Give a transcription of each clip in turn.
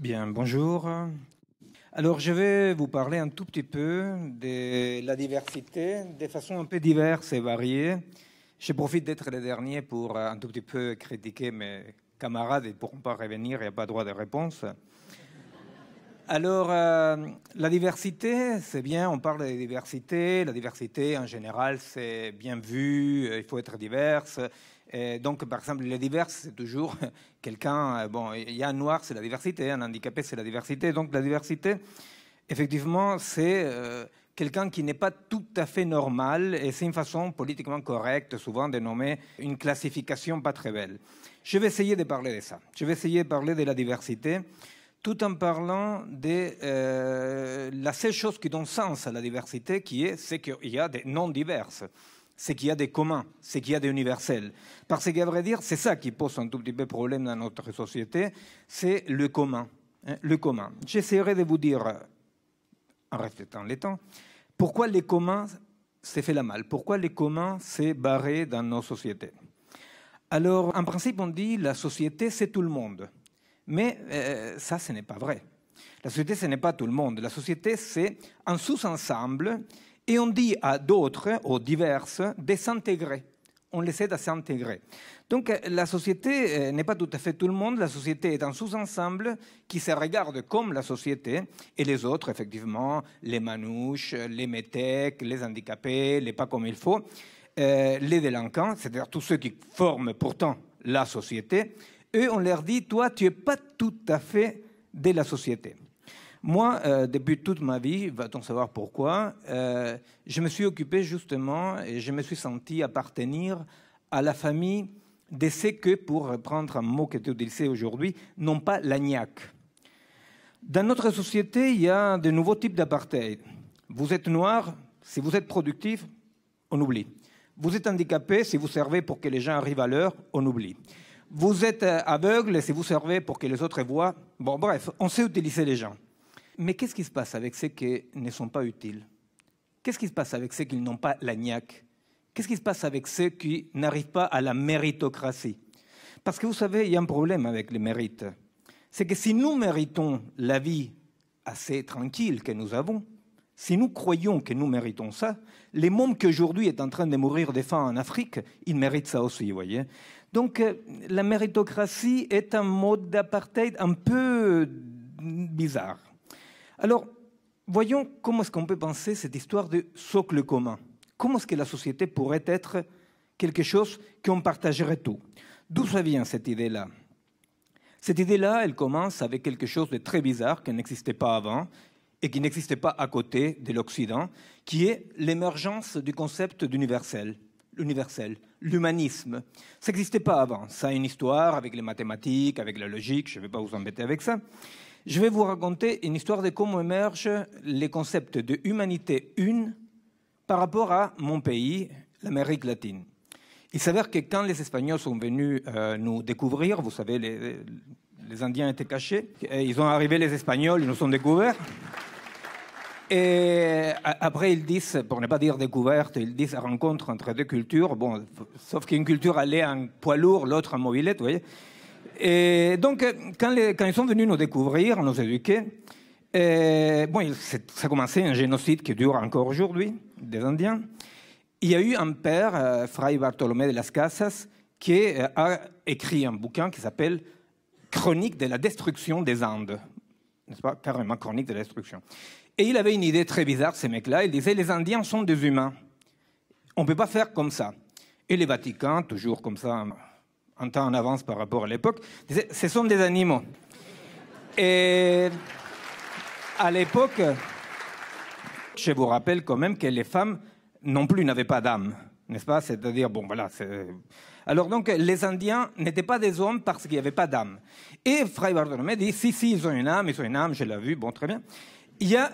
Bien, bonjour. Alors, je vais vous parler un tout petit peu de la diversité, de façon un peu diverse et variée. Je profite d'être le dernier pour un tout petit peu critiquer mes camarades. Ils ne pourront pas revenir, il n'y a pas droit de réponse. Alors, la diversité, c'est bien, on parle de diversité. La diversité, en général, c'est bien vu, il faut être diverse. Et donc, par exemple, les diverses, c'est toujours quelqu'un... Bon, il y a un noir, c'est la diversité, un handicapé, c'est la diversité. Donc, la diversité, effectivement, c'est quelqu'un qui n'est pas tout à fait normal, et c'est une façon politiquement correcte, souvent, de nommer une classification pas très belle. Je vais essayer de parler de ça. Je vais essayer de parler de la diversité, tout en parlant de la seule chose qui donne sens à la diversité, c'est qu'il y a des non-diverses, c'est qu'il y a des communs, c'est qu'il y a des universels. Parce qu'à vrai dire, c'est ça qui pose un tout petit peu problème dans notre société, c'est le commun. Le commun. J'essaierai de vous dire, en respectant les temps, pourquoi les communs s'est fait la malle, pourquoi les communs s'est barré dans nos sociétés. Alors, en principe, on dit la société, c'est tout le monde. Mais ça, ce n'est pas vrai. La société, ce n'est pas tout le monde. La société, c'est un sous-ensemble et on dit à d'autres, aux diverses, de s'intégrer. On les aide à s'intégrer. Donc, la société n'est pas tout à fait tout le monde. La société est un sous-ensemble qui se regarde comme la société et les autres, effectivement, les manouches, les métèques, les handicapés, les pas comme il faut, les délinquants, c'est-à-dire tous ceux qui forment pourtant la société. Eux, on leur dit, toi, tu n'es pas tout à fait de la société. Moi, depuis toute ma vie, va-t-on savoir pourquoi, je me suis occupé justement et je me suis senti appartenir à la famille de ceux que, pour reprendre un mot qui est utilisé aujourd'hui, n'ont pas l'agnac. Dans notre société, il y a de nouveaux types d'apartheid. Vous êtes noir, si vous êtes productif, on oublie. Vous êtes handicapé, si vous servez pour que les gens arrivent à l'heure, on oublie. Vous êtes aveugle, si vous servez pour que les autres voient. Bon, bref, on sait utiliser les gens. Mais qu'est-ce qui se passe avec ceux qui ne sont pas utiles? Qu'est-ce qui se passe avec ceux qui n'ont pas l'agnac? Qu'est-ce qui se passe avec ceux qui n'arrivent pas à la méritocratie? Parce que vous savez, il y a un problème avec les mérites. C'est que si nous méritons la vie assez tranquille que nous avons, si nous croyons que nous méritons ça, les mômes qui aujourd'hui est en train de mourir de faim en Afrique, ils méritent ça aussi, vous voyez. Donc la méritocratie est un mode d'apartheid un peu bizarre. Alors, voyons comment est-ce qu'on peut penser cette histoire de socle commun. Comment est-ce que la société pourrait être quelque chose qu'on partagerait tout? D'où ça vient cette idée-là? Cette idée-là, elle commence avec quelque chose de très bizarre qui n'existait pas avant et qui n'existait pas à côté de l'Occident, qui est l'émergence du concept d'universel. L'universel, l'humanisme. Ça n'existait pas avant. Ça a une histoire avec les mathématiques, avec la logique, je ne vais pas vous embêter avec ça. Je vais vous raconter une histoire de comment émergent les concepts de humanité une par rapport à mon pays, l'Amérique latine. Il s'avère que quand les Espagnols sont venus nous découvrir, vous savez, les Indiens étaient cachés, ils ont arrivé les Espagnols, ils nous ont découverts. Et après, ils disent, pour ne pas dire découverte, ils disent rencontre entre deux cultures. Bon, sauf qu'une culture allait en poids lourd, l'autre en mobilette, vous voyez. Et donc, quand ils sont venus nous découvrir, nous éduquer, bon, ça a commencé un génocide qui dure encore aujourd'hui, des Indiens. Il y a eu un père, Fray Bartolomé de las Casas, qui a écrit un bouquin qui s'appelle Chronique de la destruction des Andes. N'est-ce pas? Carrément, Chronique de la destruction. Et il avait une idée très bizarre, ces mecs-là. Il disait, les Indiens sont des humains. On ne peut pas faire comme ça. Et les Vatican, toujours comme ça, un temps en avance par rapport à l'époque, disait, ce sont des animaux. Et à l'époque, je vous rappelle quand même que les femmes non plus n'avaient pas d'âme, n'est-ce pas? C'est-à-dire, bon, voilà. Alors donc, les Indiens n'étaient pas des hommes parce qu'il n'y avait pas d'âme. Et Fray Bartolomé dit, si, ils ont une âme, je l'ai vu, bon, très bien. Il y a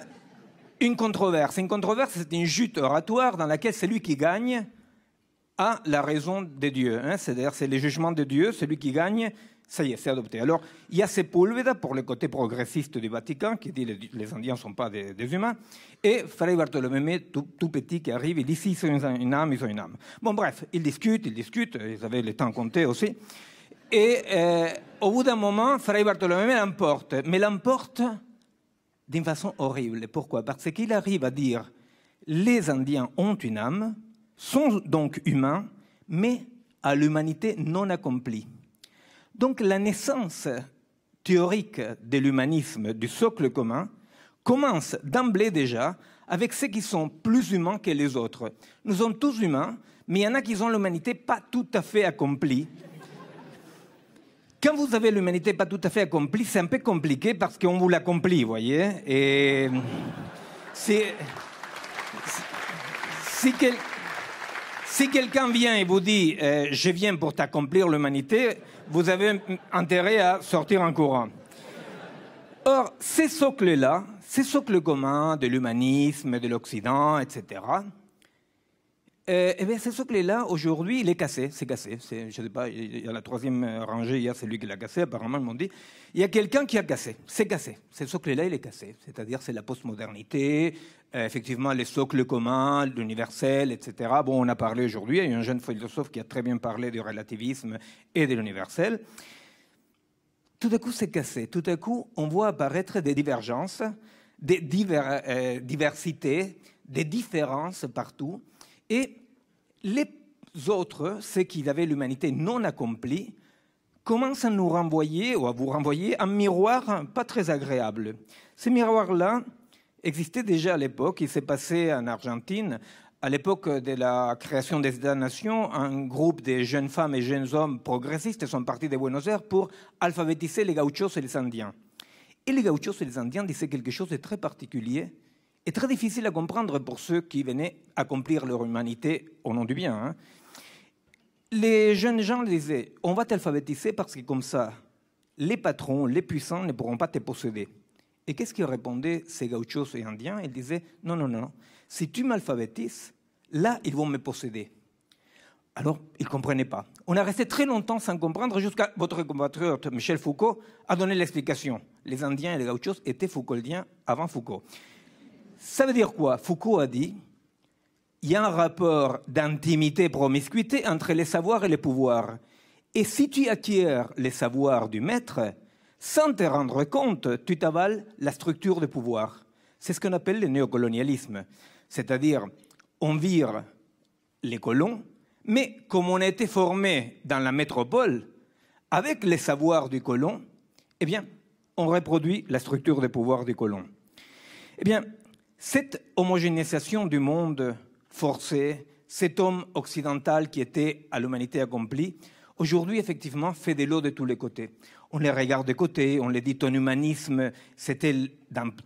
une controverse. Une controverse, c'est une jute oratoire dans laquelle celui qui gagne a la raison de Dieu. Hein? C'est-à-dire, c'est les jugements de Dieu. Celui qui gagne, ça y est, c'est adopté. Alors, il y a Sepúlveda, pour le côté progressiste du Vatican, qui dit que les Indiens ne sont pas des humains. Et Fray Bartolomé, tout petit, qui arrive, il dit si, ils ont une âme, ils ont une âme. Bon, bref, ils discutent, ils avaient le temps compté aussi. Et au bout d'un moment, Fray Bartolomé l'emporte, mais l'emporte d'une façon horrible. Pourquoi? Parce qu'il arrive à dire les Indiens ont une âme, sont donc humains, mais à l'humanité non accomplie. Donc la naissance théorique de l'humanisme, du socle commun, commence d'emblée déjà avec ceux qui sont plus humains que les autres. Nous sommes tous humains, mais il y en a qui ont l'humanité pas tout à fait accomplie. Quand vous avez l'humanité pas tout à fait accomplie, c'est un peu compliqué parce qu'on vous l'accomplit, vous voyez. Et si quelqu'un vient et vous dit « je viens pour t'accomplir l'humanité », vous avez intérêt à sortir en courant. Or, ces socles-là, ces socles communs de l'humanisme, de l'Occident, etc., eh bien, ce socle-là, aujourd'hui, il est cassé. C'est cassé. Je ne sais pas, il y a la troisième rangée, il y a celui qui l'a cassé, apparemment, ils m'ont dit. Il y a quelqu'un qui a cassé. C'est cassé. Ce socle-là, il est cassé. C'est-à-dire, c'est la postmodernité, effectivement, les socles communs, l'universel, etc. Bon, on a parlé aujourd'hui, il y a un jeune philosophe qui a très bien parlé du relativisme et de l'universel. Tout à coup, c'est cassé. Tout à coup, on voit apparaître des divergences, des diversités, des différences partout. Et les autres, ceux qui avaient l'humanité non accomplie, commencent à nous renvoyer, ou à vous renvoyer, un miroir pas très agréable. Ce miroir-là existait déjà à l'époque. Il s'est passé en Argentine. À l'époque de la création des États-nations, un groupe de jeunes femmes et jeunes hommes progressistes sont partis de Buenos Aires pour alphabétiser les gauchos et les Indiens. Et les gauchos et les Indiens disaient quelque chose de très particulier et très difficile à comprendre pour ceux qui venaient accomplir leur humanité au nom du bien. Hein. Les jeunes gens disaient « on va t'alphabétiser parce que comme ça, les patrons, les puissants ne pourront pas te posséder ». Et qu'est-ce qu'ils répondaient ces gauchos et indiens? Ils disaient « non, non, non, si tu m'alphabétises, là, ils vont me posséder ». Alors, ils ne comprenaient pas. On a resté très longtemps sans comprendre jusqu'à votre compatriote Michel Foucault a donné l'explication. Les Indiens et les gauchos étaient Foucauldiens avant Foucault. Ça veut dire quoi? Foucault a dit il y a un rapport d'intimité, promiscuité entre les savoirs et les pouvoirs. Et si tu acquiers les savoirs du maître, sans te rendre compte, tu t'avales la structure de pouvoir. C'est ce qu'on appelle le néocolonialisme. C'est-à-dire, on vire les colons, mais comme on a été formé dans la métropole, avec les savoirs du colon, eh bien, on reproduit la structure de pouvoir du colon. Eh bien, cette homogénéisation du monde forcé, cet homme occidental qui était à l'humanité accomplie, aujourd'hui, effectivement, fait de l'eau de tous les côtés. On les regarde de côté, on les dit ton humanisme, c'était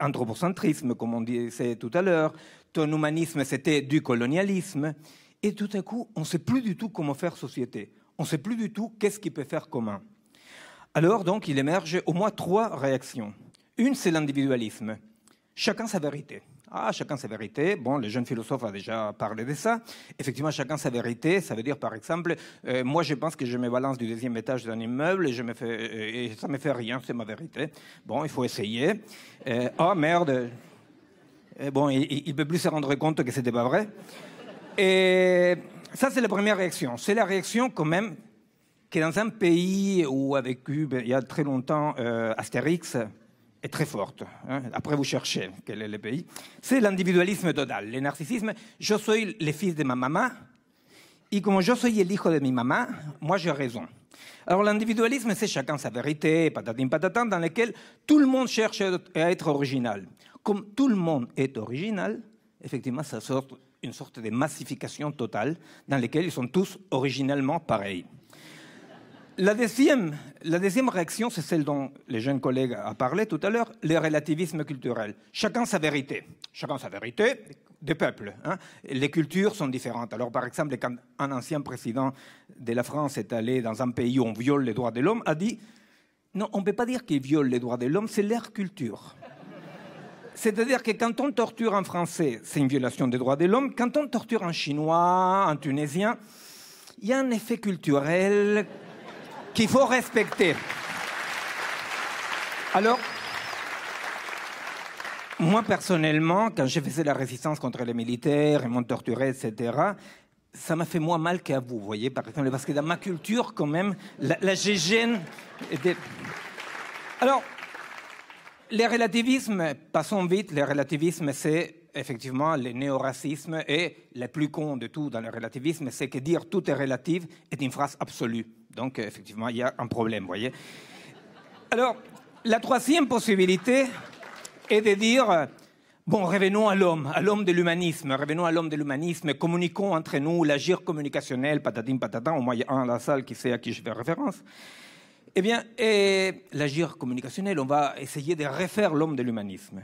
l'anthropocentrisme, comme on disait tout à l'heure, ton humanisme, c'était du colonialisme, et tout à coup, on ne sait plus du tout comment faire société. On ne sait plus du tout qu'est-ce qui peut faire commun. Alors, donc, il émerge au moins 3 réactions. Une, c'est l'individualisme. Chacun sa vérité. Ah, chacun sa vérité. Bon, le jeune philosophe a déjà parlé de ça. Effectivement, chacun sa vérité. Ça veut dire, par exemple, moi, je pense que je me balance du 2e étage d'un immeuble et ça me fait rien, c'est ma vérité. Bon, il faut essayer. Oh, merde. Bon, il ne peut plus se rendre compte que ce n'était pas vrai. Et ça, c'est la première réaction. C'est la réaction, quand même, que dans un pays où a vécu, il y a très longtemps, Astérix, est très forte. Hein. Après, vous cherchez quel est le pays. C'est l'individualisme total, le narcissisme. Je suis le fils de ma maman, et comme je suis l'hijo de mi maman, moi j'ai raison. Alors l'individualisme, c'est chacun sa vérité, patatin patatan, dans lequel tout le monde cherche à être original. Comme tout le monde est original, effectivement, ça sort une sorte de massification totale dans laquelle ils sont tous originalement pareils. La deuxième réaction, c'est celle dont les jeunes collègues ont parlé tout à l'heure, le relativisme culturel. Chacun sa vérité. Chacun sa vérité des peuples. Hein. Les cultures sont différentes. Alors, par exemple, quand un ancien président de la France est allé dans un pays où on viole les droits de l'homme, a dit « Non, on ne peut pas dire qu'ils violent les droits de l'homme, c'est leur culture. » C'est-à-dire que quand on torture un Français, c'est une violation des droits de l'homme. Quand on torture un Chinois, un Tunisien, il y a un effet culturel qu'il faut respecter. Alors, moi, personnellement, quand je faisais la résistance contre les militaires, ils m'ont torturé, etc., ça m'a fait moins mal qu'à vous, vous voyez, par exemple, parce que dans ma culture, quand même, la gégène était... Alors, les relativismes, passons vite, les relativismes, c'est effectivement le néo-racisme, et le plus con de tout dans le relativisme, c'est que dire tout est relatif est une phrase absolue. Donc, effectivement, il y a un problème, vous voyez. Alors, la troisième possibilité est de dire... Bon, revenons à l'homme de l'humanisme. Revenons à l'homme de l'humanisme. Communiquons entre nous, l'agir communicationnel, patatim patatan. Au moins, il y a un dans la salle qui sait à qui je fais référence. Eh bien, l'agir communicationnel, on va essayer de refaire l'homme de l'humanisme.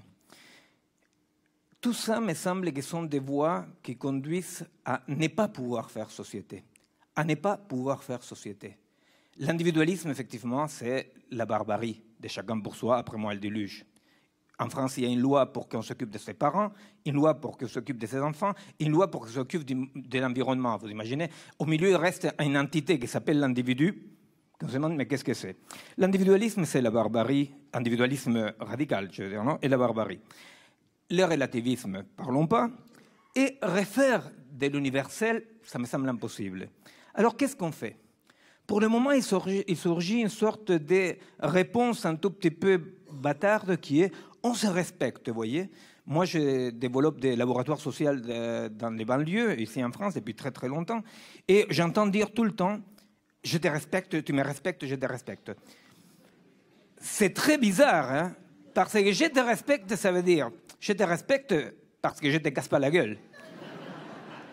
Tout ça me semble que sont des voies qui conduisent à ne pas pouvoir faire société. À ne pas pouvoir faire société. L'individualisme, effectivement, c'est la barbarie de chacun pour soi, après moi le déluge. En France, il y a une loi pour qu'on s'occupe de ses parents, une loi pour qu'on s'occupe de ses enfants, une loi pour qu'on s'occupe de l'environnement. Vous imaginez? Au milieu, il reste une entité qui s'appelle l'individu. On se demande, mais qu'est-ce que c'est? L'individualisme, c'est la barbarie, individualisme radical, je veux dire, non? Et la barbarie. Le relativisme, parlons pas. Et refaire de l'universel, ça me semble impossible. Alors, qu'est-ce qu'on fait? Pour le moment, il surgit une sorte de réponse un tout petit peu bâtarde qui est on se respecte, vous voyez. Moi, je développe des laboratoires sociaux dans les banlieues, ici en France, depuis très très longtemps. Et j'entends dire tout le temps, je te respecte, tu me respectes, je te respecte. C'est très bizarre, hein, parce que je te respecte, ça veut dire, je te respecte parce que je te casse pas la gueule.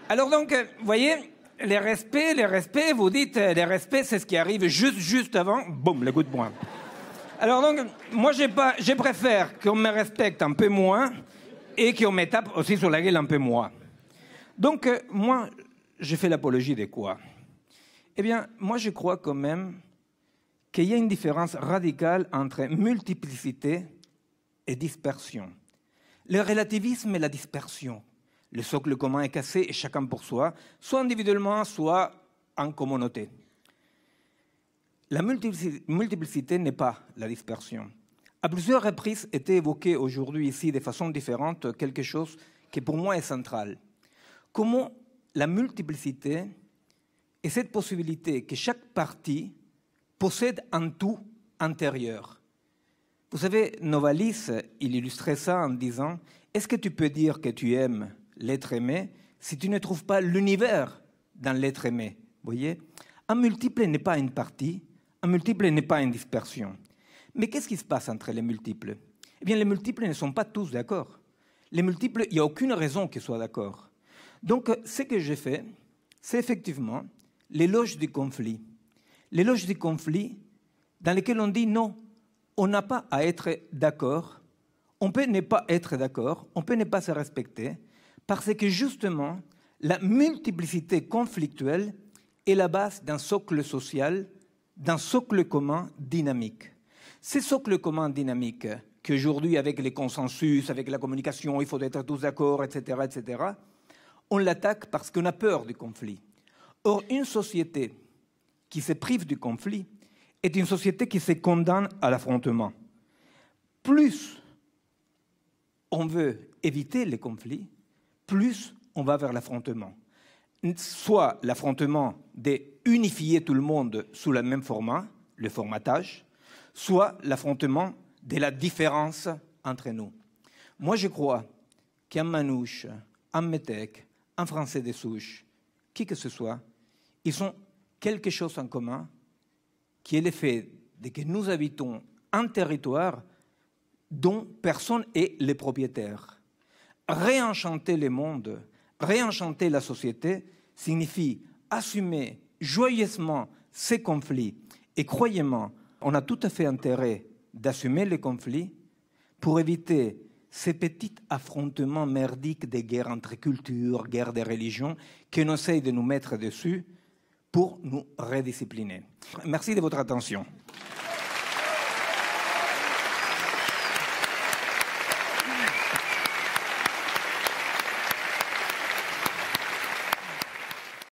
Alors donc, vous voyez, les respects, vous dites, les respects, c'est ce qui arrive juste avant, boum, le coup de poing. Alors donc, moi, je préfère qu'on me respecte un peu moins et qu'on me tape aussi sur la gueule un peu moins. Donc, moi, je fais l'apologie de quoi? Eh bien, moi, je crois quand même qu'il y a une différence radicale entre multiplicité et dispersion. Le relativisme et la dispersion. Le socle commun est cassé et chacun pour soi, soit individuellement, soit en communauté. La multiplicité n'est pas la dispersion. À plusieurs reprises était évoqué aujourd'hui ici de façon différente quelque chose qui pour moi est central. Comment la multiplicité est cette possibilité que chaque partie possède un tout intérieur. Vous savez, Novalis, il illustrait ça en disant « Est-ce que tu peux dire que tu aimes l'être aimé si tu ne trouves pas l'univers dans l'être aimé ?» Vous voyez, un multiple n'est pas une partie, un multiple n'est pas une dispersion. Mais qu'est-ce qui se passe entre les multiples? Eh bien, les multiples ne sont pas tous d'accord. Les multiples, il n'y a aucune raison qu'ils soient d'accord. Donc, ce que j'ai fait, c'est effectivement l'éloge du conflit. L'éloge du conflit dans lequel on dit non, on n'a pas à être d'accord, on peut ne pas être d'accord, on peut ne pas se respecter, parce que justement, la multiplicité conflictuelle est la base d'un socle social, d'un socle commun dynamique. Ces socles communs dynamiques, qu'aujourd'hui, avec les consensus, avec la communication, il faut être tous d'accord, etc., etc., on l'attaque parce qu'on a peur du conflit. Or, une société qui se prive du conflit est une société qui se condamne à l'affrontement. Plus on veut éviter les conflits, plus on va vers l'affrontement. Soit l'affrontement d'unifier tout le monde sous le même format, le formatage, soit l'affrontement de la différence entre nous. Moi, je crois qu'un manouche, un métèque, un français de souche, qui que ce soit, ils ont quelque chose en commun, qui est le fait de que nous habitons un territoire dont personne n'est le propriétaire. Réenchanter le monde, réenchanter la société signifie assumer joyeusement ces conflits. Et croyez-moi, on a tout à fait intérêt d'assumer les conflits pour éviter ces petits affrontements merdiques des guerres entre cultures, guerres des religions, qu'on essaye de nous mettre dessus pour nous rediscipliner. Merci de votre attention.